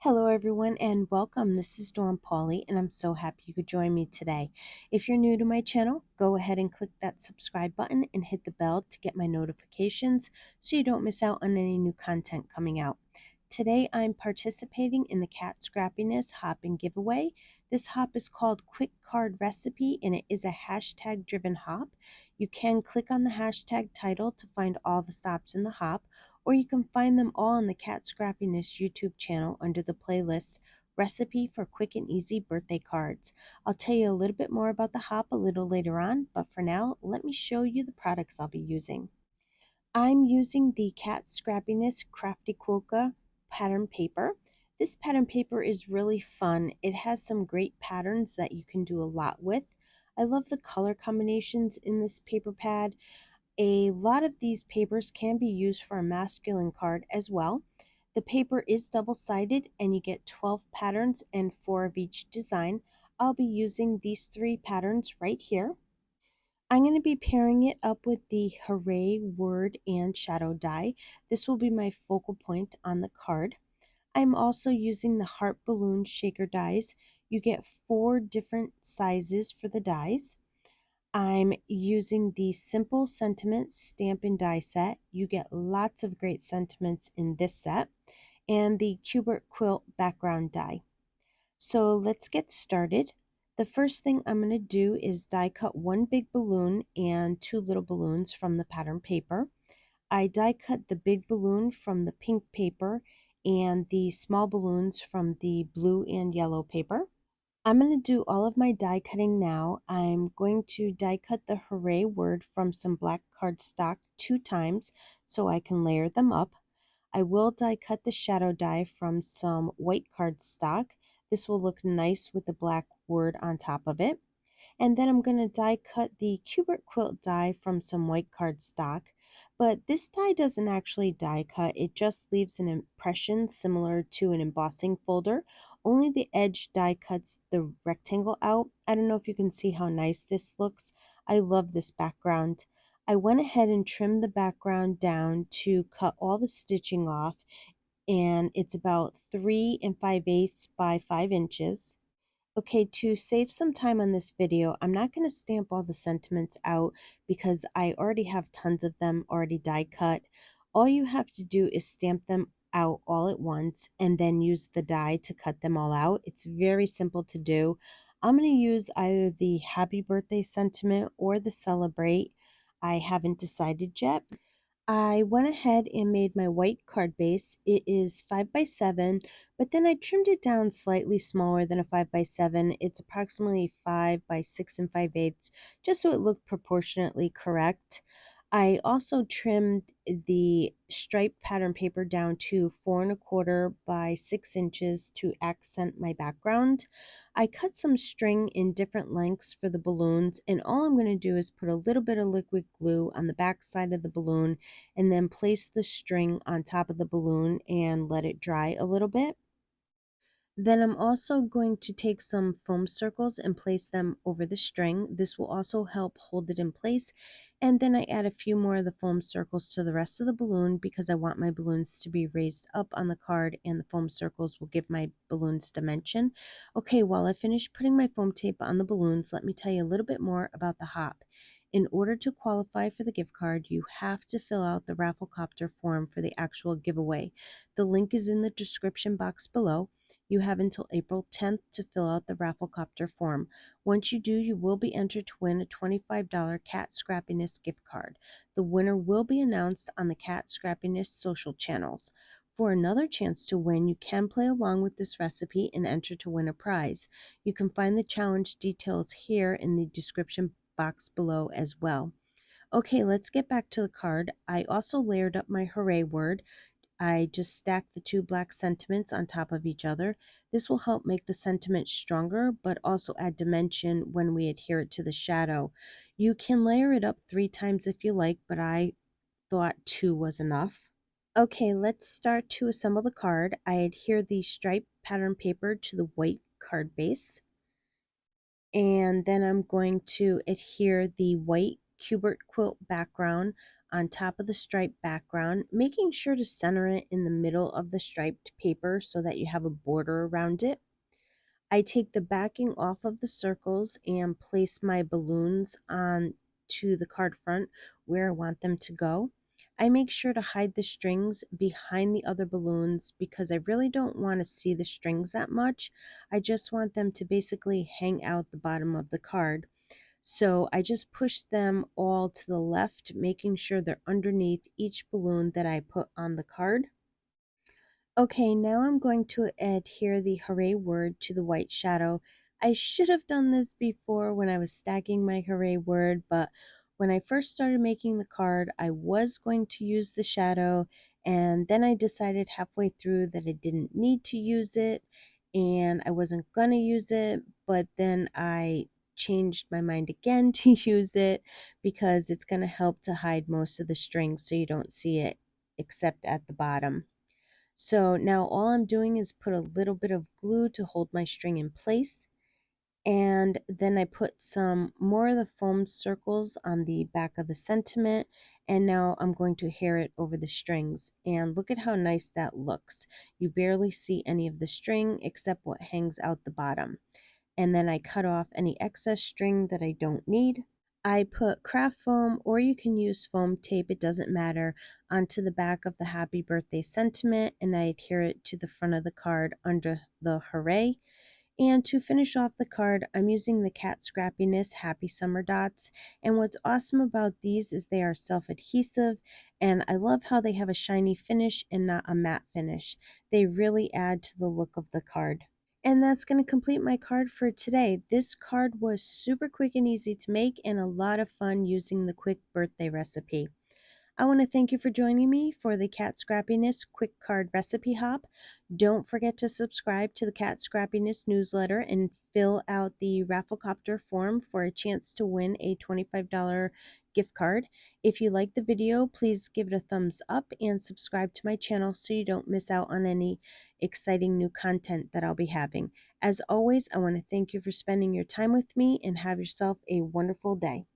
Hello everyone and welcome. This is Pauley and I'm so happy you could join me today. If you're new to my channel, go ahead and click that subscribe button and hit the bell to get my notifications so you don't miss out on any new content coming out. Today I'm participating in the Cat Scrappiness Hop and Giveaway. This hop is called Quick Card Recipe and it is a hashtag driven hop. You can click on the hashtag title to find all the stops in the hop, or you can find them all on the Cat Scrappiness YouTube channel under the playlist Recipe for Quick and Easy Birthday Cards. I'll tell you a little bit more about the hop a little later on, but for now, let me show you the products I'll be using. I'm using the Cat Scrappiness Crafty Quokka pattern paper. This pattern paper is really fun. It has some great patterns that you can do a lot with. I love the color combinations in this paper pad. A lot of these papers can be used for a masculine card as well. The paper is double-sided and you get 12 patterns and 4 of each design. I'll be using these 3 patterns right here. I'm going to be pairing it up with the Hooray word and shadow die. This will be my focal point on the card. I'm also using the heart balloon shaker dies. You get 4 different sizes for the dies. I'm using the Simple Sentiments Stamp and Die set. You get lots of great sentiments in this set. And the Cubert Quilt Background Die. So let's get started. The first thing I'm going to do is die cut 1 big balloon and 2 little balloons from the pattern paper. I die cut the big balloon from the pink paper and the small balloons from the blue and yellow paper. I'm going to do all of my die cutting now. I'm going to die cut the Hooray word from some black cardstock 2 times so I can layer them up. I will die cut the shadow die from some white cardstock. This will look nice with the black word on top of it. And then I'm going to die cut the Cubert quilt die from some white cardstock. But this die doesn't actually die cut, it just leaves an impression similar to an embossing folder. Only the edge die cuts the rectangle out. I don't know if you can see how nice this looks. I love this background. I went ahead and trimmed the background down to cut all the stitching off, and it's about 3 5/8 by 5 inches. Okay, to save some time on this video, I'm not going to stamp all the sentiments out because I already have tons of them already die cut. All you have to do is stamp them out all at once and then use the die to cut them all out. It's very simple to do. I'm going to use either the happy birthday sentiment or the celebrate. I haven't decided yet. I went ahead and made my white card base. It is 5 by 7, but then I trimmed it down slightly smaller than a 5 by 7. It's approximately 5 by 6 5/8, just so it looked proportionately correct. I also trimmed the striped pattern paper down to 4 1/4 by 6 inches to accent my background. I cut some string in different lengths for the balloons, and all I'm going to do is put a little bit of liquid glue on the back side of the balloon and then place the string on top of the balloon and let it dry a little bit. Then I'm also going to take some foam circles and place them over the string. This will also help hold it in place. And then I add a few more of the foam circles to the rest of the balloon because I want my balloons to be raised up on the card, and the foam circles will give my balloons dimension. Okay, while I finish putting my foam tape on the balloons, let me tell you a little bit more about the hop. In order to qualify for the gift card, you have to fill out the Rafflecopter form for the actual giveaway. The link is in the description box below. You have until April 10th to fill out the Rafflecopter form. Once you do, you will be entered to win a $25 Cat Scrappiness gift card. The winner will be announced on the Cat Scrappiness social channels. For another chance to win, you can play along with this recipe and enter to win a prize. You can find the challenge details here in the description box below as well. Okay, let's get back to the card. I also layered up my Hooray word. I just stacked the 2 black sentiments on top of each other. This will help make the sentiment stronger, but also add dimension when we adhere it to the shadow. You can layer it up 3 times if you like, but I thought 2 was enough. Okay, let's start to assemble the card. I adhere the striped pattern paper to the white card base, and then I'm going to adhere the white Cubert quilt background on top of the striped background, making sure to center it in the middle of the striped paper so that you have a border around it. I take the backing off of the circles and place my balloons on to the card front where I want them to go. I make sure to hide the strings behind the other balloons because I really don't want to see the strings that much. I just want them to basically hang out the bottom of the card. So I just push them all to the left, making sure they're underneath each balloon that I put on the card. Okay, now I'm going to adhere the Hooray word to the white shadow. I should have done this before when I was stacking my Hooray word, but when I first started making the card, I was going to use the shadow, and then I decided halfway through that I didn't need to use it, and I wasn't going to use it, but then I changed my mind again to use it because it's going to help to hide most of the strings so you don't see it except at the bottom. So now all I'm doing is put a little bit of glue to hold my string in place. And then I put some more of the foam circles on the back of the sentiment. And now I'm going to hair it over the strings. And look at how nice that looks. You barely see any of the string except what hangs out the bottom. And then I cut off any excess string that I don't need. I put craft foam, or you can use foam tape, it doesn't matter, onto the back of the happy birthday sentiment, and I adhere it to the front of the card under the Hooray. And to finish off the card, I'm using the Cat Scrappiness Happy Summer Dots. And what's awesome about these is they are self-adhesive, and I love how they have a shiny finish and not a matte finish. They really add to the look of the card. And that's going to complete my card for today. This card was super quick and easy to make and a lot of fun using the quick birthday recipe. I want to thank you for joining me for the Cat Scrappiness Quick Card Recipe Hop. Don't forget to subscribe to the Cat Scrappiness newsletter and fill out the Rafflecopter form for a chance to win a $25 gift card. If you like the video, please give it a thumbs up and subscribe to my channel so you don't miss out on any exciting new content that I'll be having. As always, I want to thank you for spending your time with me and have yourself a wonderful day.